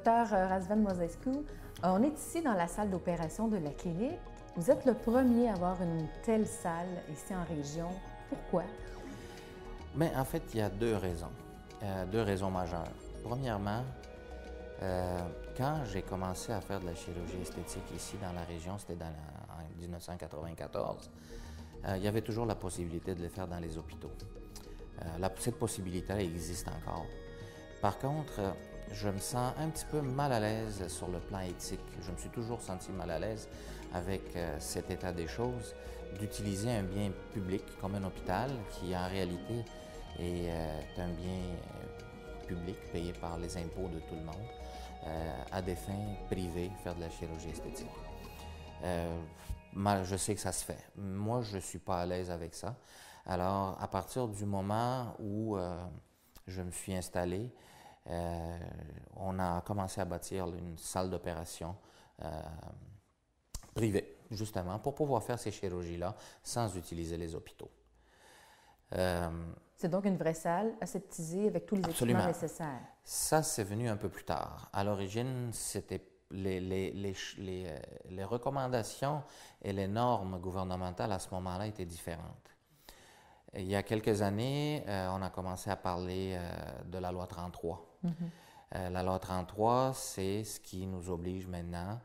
Docteur Razvan Mosescu, on est ici dans la salle d'opération de la clinique. Vous êtes le premier à avoir une telle salle ici en région. Pourquoi? Mais en fait, il y a deux raisons majeures. Premièrement, quand j'ai commencé à faire de la chirurgie esthétique ici dans la région, c'était en 1994, il y avait toujours la possibilité de le faire dans les hôpitaux. Cette possibilité existe encore. Par contre, je me sens un petit peu mal à l'aise sur le plan éthique. Je me suis toujours senti mal à l'aise avec cet état des choses, d'utiliser un bien public comme un hôpital qui en réalité est un bien public payé par les impôts de tout le monde à des fins privées, faire de la chirurgie esthétique. Je sais que ça se fait. Moi, je ne suis pas à l'aise avec ça. Alors, à partir du moment où je me suis installé, on a commencé à bâtir une salle d'opération privée, justement, pour pouvoir faire ces chirurgies-là sans utiliser les hôpitaux. C'est donc une vraie salle aseptisée avec tous les équipements nécessaires. Ça, c'est venu un peu plus tard. À l'origine, c'était les recommandations et les normes gouvernementales à ce moment-là étaient différentes. Il y a quelques années, on a commencé à parler de la loi 33. La loi 33, c'est ce qui nous oblige maintenant,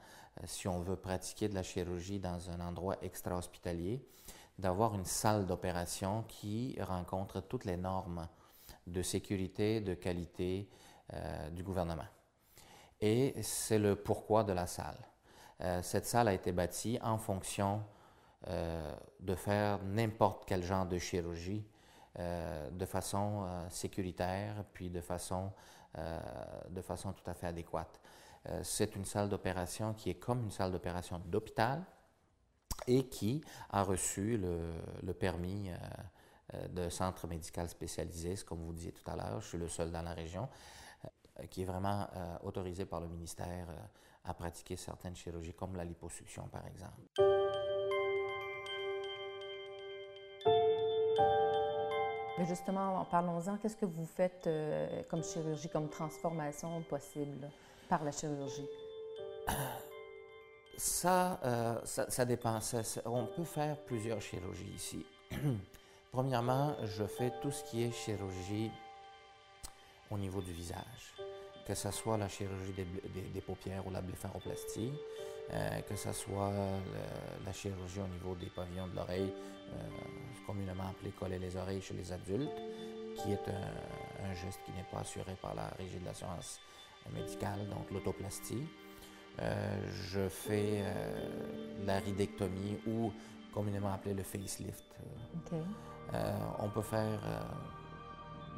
si on veut pratiquer de la chirurgie dans un endroit extra-hospitalier, d'avoir une salle d'opération qui rencontre toutes les normes de sécurité, de qualité du gouvernement. Et c'est le pourquoi de la salle. Cette salle a été bâtie en fonction de faire n'importe quel genre de chirurgie de façon sécuritaire, puis de façon tout à fait adéquate. C'est une salle d'opération qui est comme une salle d'opération d'hôpital et qui a reçu le permis de centre médical spécialisé, comme vous disiez tout à l'heure. Je suis le seul dans la région qui est vraiment autorisé par le ministère à pratiquer certaines chirurgies comme la liposuction, par exemple. Mais justement, parlons-en. Qu'est-ce que vous faites comme chirurgie, comme transformation possible par la chirurgie? Ça dépend. On peut faire plusieurs chirurgies ici. Premièrement, je fais tout ce qui est chirurgie au niveau du visage, que ce soit la chirurgie des paupières ou la blépharoplastie, que ce soit la chirurgie au niveau des pavillons de l'oreille, communément appelé coller les oreilles chez les adultes, qui est un geste qui n'est pas assuré par la Régie de l'assurance médicale, donc l'autoplastie. Je fais la ridectomie ou communément appelé le facelift. Okay. On peut faire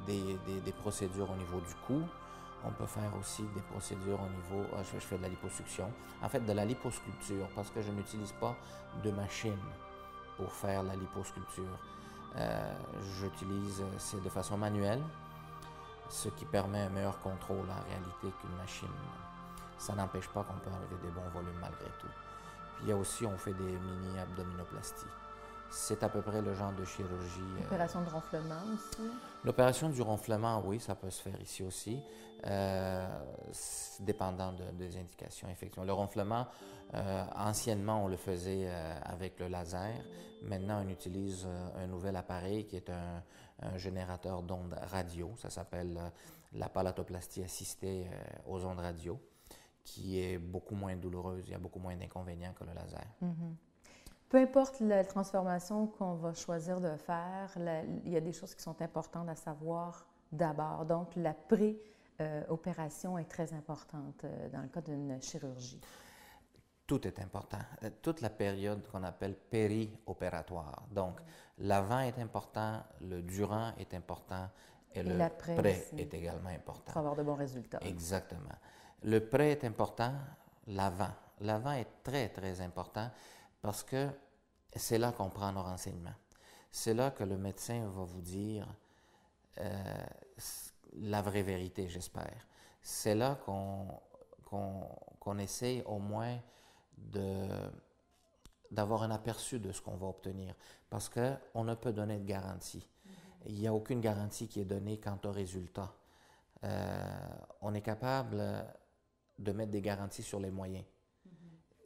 des procédures au niveau du cou. On peut faire aussi des procédures au niveau... je fais de la liposuction. En fait, de la liposculpture, parce que je n'utilise pas de machine pour faire la liposculpture. C'est de façon manuelle, ce qui permet un meilleur contrôle en réalité qu'une machine. Ça n'empêche pas qu'on peut enlever des bons volumes malgré tout. Puis il y a aussi, on fait des mini-abdominoplasties. C'est à peu près le genre de chirurgie. L'opération de ronflement aussi? L'opération du ronflement, oui, ça peut se faire ici aussi, dépendant des indications, effectivement. Le ronflement, anciennement, on le faisait avec le laser. Maintenant, on utilise un nouvel appareil qui est un générateur d'ondes radio. Ça s'appelle la palatoplastie assistée aux ondes radio, qui est beaucoup moins douloureuse. Il y a beaucoup moins d'inconvénients que le laser. Mm-hmm. Peu importe la transformation qu'on va choisir de faire, il y a des choses qui sont importantes à savoir d'abord. Donc, la pré-opération est très importante dans le cas d'une chirurgie. Tout est important. Toute la période qu'on appelle péri-opératoire. Donc, l'avant est important, le durant est important et le pré est également important. Pour avoir de bons résultats. Exactement. Le pré est important, l'avant. L'avant est très, très important parce que c'est là qu'on prend nos renseignements. C'est là que le médecin va vous dire la vraie vérité, j'espère. C'est là qu'on essaie au moins d'avoir un aperçu de ce qu'on va obtenir. Parce qu'on ne peut donner de garantie. Il n'y a aucune garantie qui est donnée quant au résultat. On est capable de mettre des garanties sur les moyens.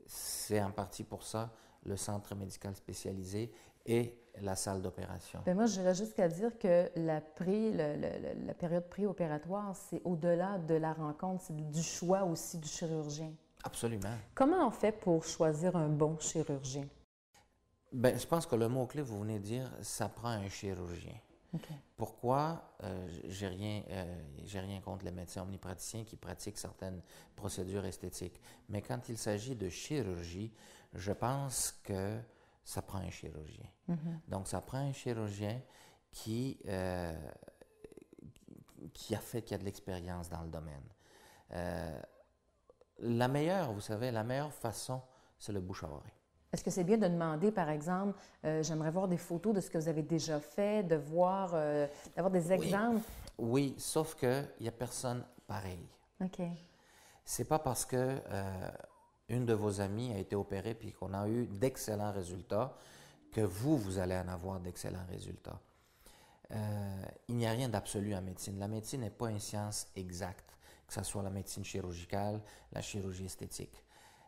C'est en partie pour ça le centre médical spécialisé et la salle d'opération. Bien, moi, j'irais jusqu'à dire que la période préopératoire, c'est au-delà de la rencontre, c'est du choix aussi du chirurgien. Absolument. Comment on fait pour choisir un bon chirurgien? Bien, je pense que le mot-clé, vous venez de dire, ça prend un chirurgien. Okay. Pourquoi? J'ai rien contre les médecins omnipraticiens qui pratiquent certaines procédures esthétiques. Mais quand il s'agit de chirurgie, je pense que ça prend un chirurgien. Donc, ça prend un chirurgien qui a de l'expérience dans le domaine. Vous savez, la meilleure façon, c'est le bouche à oreille. Est-ce que c'est bien de demander, par exemple, j'aimerais voir des photos de ce que vous avez déjà fait, de voir, d'avoir des exemples? Oui, sauf qu'il n'y a personne pareil. OK. C'est pas parce que une de vos amies a été opérée puis qu'on a eu d'excellents résultats que vous allez en avoir d'excellents résultats. Il n'y a rien d'absolu en médecine. La médecine n'est pas une science exacte, que ce soit la médecine chirurgicale, la chirurgie esthétique.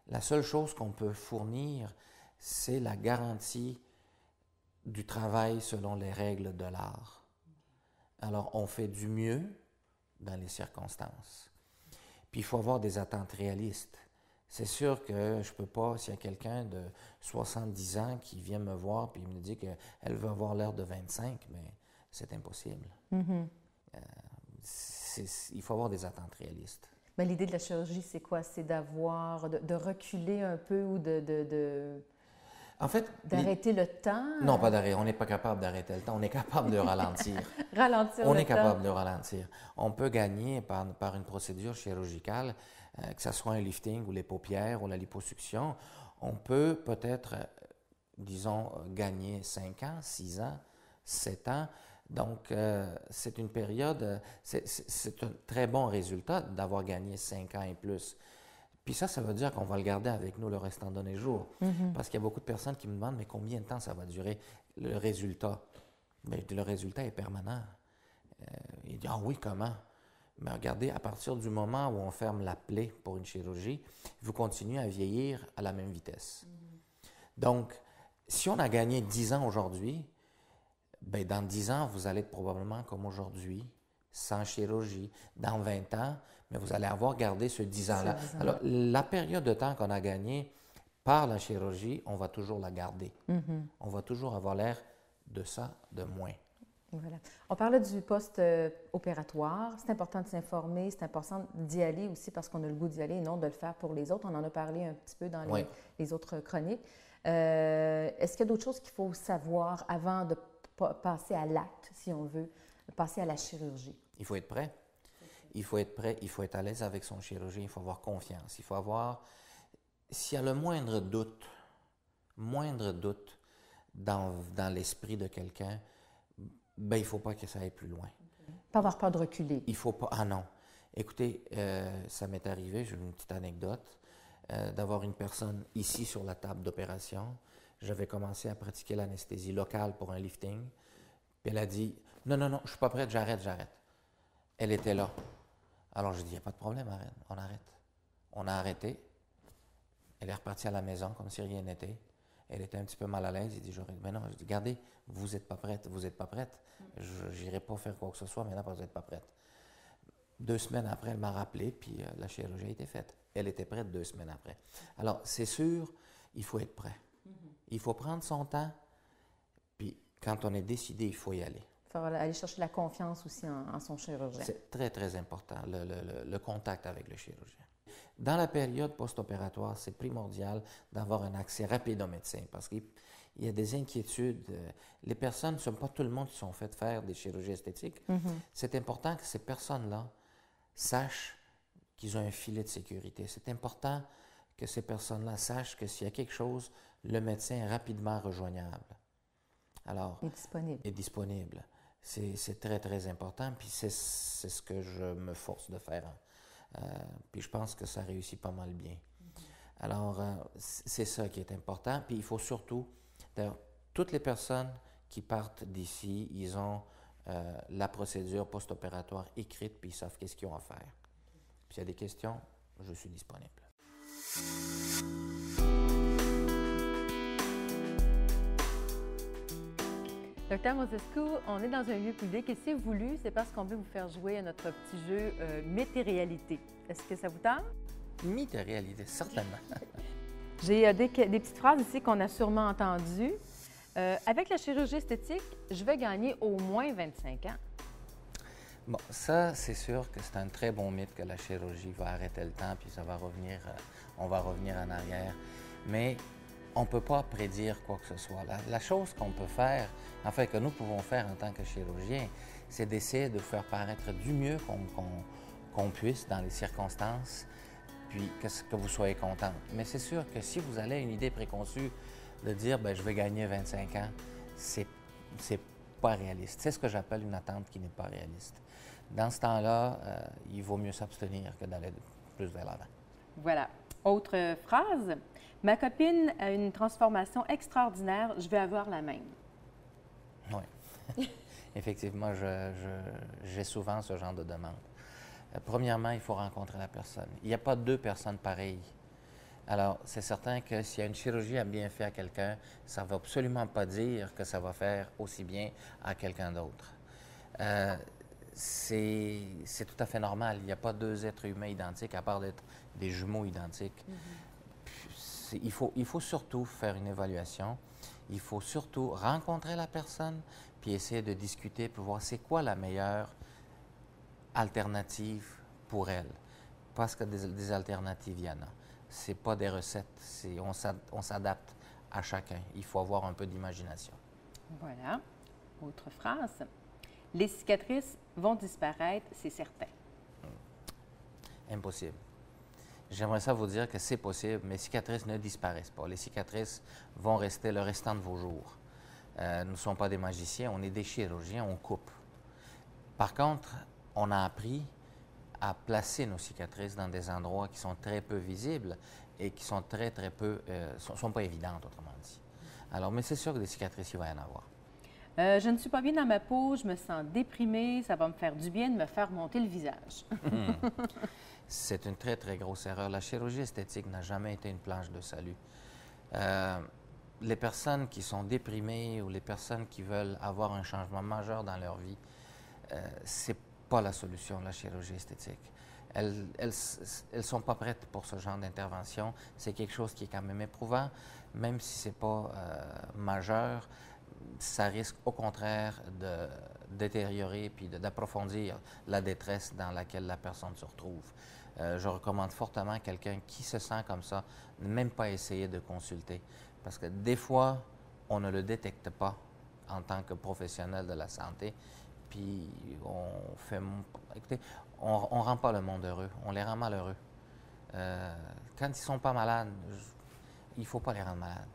La seule chose qu'on peut fournir, c'est la garantie du travail selon les règles de l'art. Alors, on fait du mieux dans les circonstances. Puis, il faut avoir des attentes réalistes. C'est sûr que je ne peux pas, s'il y a quelqu'un de 70 ans qui vient me voir et me dit qu'elle veut avoir l'air de 25, mais c'est impossible. Il faut avoir des attentes réalistes. Mais l'idée de la chirurgie, c'est quoi? C'est de reculer un peu ou en fait, d'arrêter le temps? Non, pas d'arrêter. On n'est pas capable d'arrêter le temps. On est capable de ralentir. Ralentir On le est temps. capable de ralentir. On peut gagner par une procédure chirurgicale, que ce soit un lifting ou les paupières ou la liposuction. On peut peut-être, disons, gagner 5 ans, 6 ans, 7 ans. Donc, c'est une période, c'est un très bon résultat d'avoir gagné 5 ans et plus. Puis ça veut dire qu'on va le garder avec nous le restant de nos jours. Parce qu'il y a beaucoup de personnes qui me demandent, mais combien de temps ça va durer le résultat? Bien, le résultat est permanent. Il dit, ah oui, comment? Mais regardez, à partir du moment où on ferme la plaie pour une chirurgie, vous continuez à vieillir à la même vitesse. Donc, si on a gagné 10 ans aujourd'hui, bien, dans 10 ans, vous allez être probablement comme aujourd'hui, sans chirurgie. Dans 20 ans, mais vous allez avoir gardé ce 10 ans-là. Alors, la période de temps qu'on a gagnée par la chirurgie, on va toujours la garder. On va toujours avoir l'air de ça, de moins. Voilà. On parlait du post-opératoire. C'est important de s'informer, c'est important d'y aller aussi parce qu'on a le goût d'y aller et non de le faire pour les autres. On en a parlé un petit peu dans les autres chroniques. Est-ce qu'il y a d'autres choses qu'il faut savoir avant de passer à l'acte, si on veut, passer à la chirurgie? Il faut être prêt. Il faut être prêt, il faut être à l'aise avec son chirurgien, il faut avoir confiance. Il faut avoir, s'il y a le moindre doute dans l'esprit de quelqu'un, ben il ne faut pas que ça aille plus loin. Pas avoir peur de reculer. Il ne faut pas, ah non. Écoutez, ça m'est arrivé, j'ai une petite anecdote, d'avoir une personne ici sur la table d'opération. J'avais commencé à pratiquer l'anesthésie locale pour un lifting. Puis elle a dit, non, je ne suis pas prête, j'arrête. Elle était là. Alors je dis, il n'y a pas de problème, on arrête. On a arrêté. Elle est repartie à la maison comme si rien n'était. Elle était un petit peu mal à l'aise. Il dit, mais non, je dis, regardez, vous n'êtes pas prête. Je n'irai pas faire quoi que ce soit maintenant parce que vous n'êtes pas prête. 2 semaines après, elle m'a rappelé, puis la chirurgie a été faite. Elle était prête 2 semaines après. Alors, c'est sûr, il faut être prêt. Il faut prendre son temps, puis quand on est décidé, il faut y aller. Il faut aller chercher la confiance aussi en son chirurgien. C'est très, très important, le contact avec le chirurgien. Dans la période post-opératoire, c'est primordial d'avoir un accès rapide au médecin parce qu'il y a des inquiétudes. Les personnes, ce n'est pas tout le monde qui sont faites faire des chirurgies esthétiques. C'est important que ces personnes-là sachent qu'ils ont un filet de sécurité. C'est important que ces personnes-là sachent que s'il y a quelque chose, le médecin est rapidement rejoignable. Alors, est disponible. C'est très, très important, puis c'est ce que je me force de faire. Puis je pense que ça réussit pas mal bien. Alors, c'est ça qui est important. Puis il faut surtout, d'ailleurs, toutes les personnes qui partent d'ici, ils ont la procédure post-opératoire écrite, puis ils savent qu'est-ce qu'ils ont à faire. Puis s'il y a des questions, je suis disponible. Docteur Mosescu, on est dans un lieu public et si voulu, c'est parce qu'on veut vous faire jouer à notre petit jeu Mythe et réalité. Est-ce que ça vous tente? Mythe et réalité, certainement. J'ai des petites phrases ici qu'on a sûrement entendues. Avec la chirurgie esthétique, je vais gagner au moins 25 ans. Bon, ça, c'est sûr que c'est un très bon mythe que la chirurgie va arrêter le temps puis ça va revenir, on va revenir en arrière. Mais on ne peut pas prédire quoi que ce soit. La chose qu'on peut faire, en fait, que nous pouvons faire en tant que chirurgiens, c'est d'essayer de faire paraître du mieux qu'on puisse dans les circonstances, puis que vous soyez contente. Mais c'est sûr que si vous avez une idée préconçue de dire « je vais gagner 25 ans », c'est pas réaliste. C'est ce que j'appelle une attente qui n'est pas réaliste. Dans ce temps-là, il vaut mieux s'abstenir que d'aller plus vers l'avant. Voilà. Autre phrase. Ma copine a une transformation extraordinaire, je vais avoir la même. Oui. Effectivement, j'ai souvent ce genre de demande. Premièrement, il faut rencontrer la personne. Il n'y a pas deux personnes pareilles. Alors, c'est certain que s'il y a une chirurgie à bien faire à quelqu'un, ça ne va absolument pas dire que ça va faire aussi bien à quelqu'un d'autre. C'est tout à fait normal. Il n'y a pas deux êtres humains identiques, à part d'être des jumeaux identiques. Il faut surtout faire une évaluation. Il faut surtout rencontrer la personne, puis essayer de discuter pour voir c'est quoi la meilleure alternative pour elle. Parce que des alternatives, il y en a. Ce n'est pas des recettes, on s'adapte à chacun. Il faut avoir un peu d'imagination. Voilà. Autre phrase. Les cicatrices vont disparaître, c'est certain. Impossible. J'aimerais ça vous dire que c'est possible, mais les cicatrices ne disparaissent pas. Les cicatrices vont rester le restant de vos jours. Nous ne sommes pas des magiciens, on est des chirurgiens, on coupe. Par contre, on a appris à placer nos cicatrices dans des endroits qui sont très peu visibles et qui sont très peu, sont pas évidentes, autrement dit. Alors, mais c'est sûr que des cicatrices, il va y en avoir. Je ne suis pas bien dans ma peau, je me sens déprimée, ça va me faire du bien de me faire monter le visage. C'est une très, très grosse erreur. La chirurgie esthétique n'a jamais été une planche de salut. Les personnes qui sont déprimées ou les personnes qui veulent avoir un changement majeur dans leur vie, c'est pas la solution, la chirurgie esthétique. Elles sont pas prêtes pour ce genre d'intervention. C'est quelque chose qui est quand même éprouvant, même si c'est pas majeur. Ça risque au contraire de détériorer puis d'approfondir la détresse dans laquelle la personne se retrouve. Je recommande fortement à quelqu'un qui se sent comme ça, ne même pas essayer de consulter. Parce que des fois, on ne le détecte pas en tant que professionnel de la santé. Puis écoutez, on ne rend pas le monde heureux, on les rend malheureux. Quand ils ne sont pas malades, il ne faut pas les rendre malades.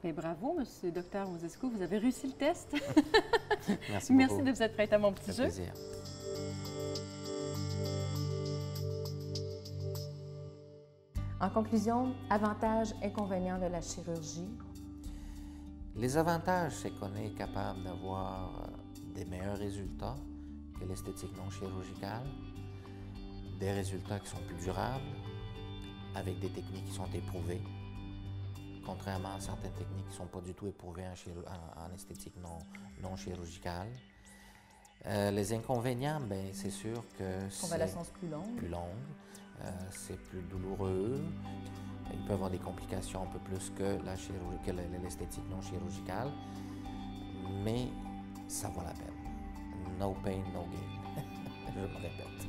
Bien, bravo, monsieur le docteur Mosescu, vous avez réussi le test. Merci beaucoup. Merci de vous être prêté à mon petit jeu. Plaisir. En conclusion, avantages, inconvénients de la chirurgie. Les avantages, c'est qu'on est capable d'avoir des meilleurs résultats que l'esthétique non chirurgicale, des résultats qui sont plus durables, avec des techniques qui sont éprouvées, contrairement à certaines techniques qui ne sont pas du tout éprouvées en esthétique non chirurgicale. Les inconvénients, bien, c'est sûr que c'est Convalescence plus longue. C'est plus douloureux. Il peut y avoir des complications un peu plus que l'esthétique non chirurgicale, mais ça vaut la peine. No pain, no gain. Je me répète.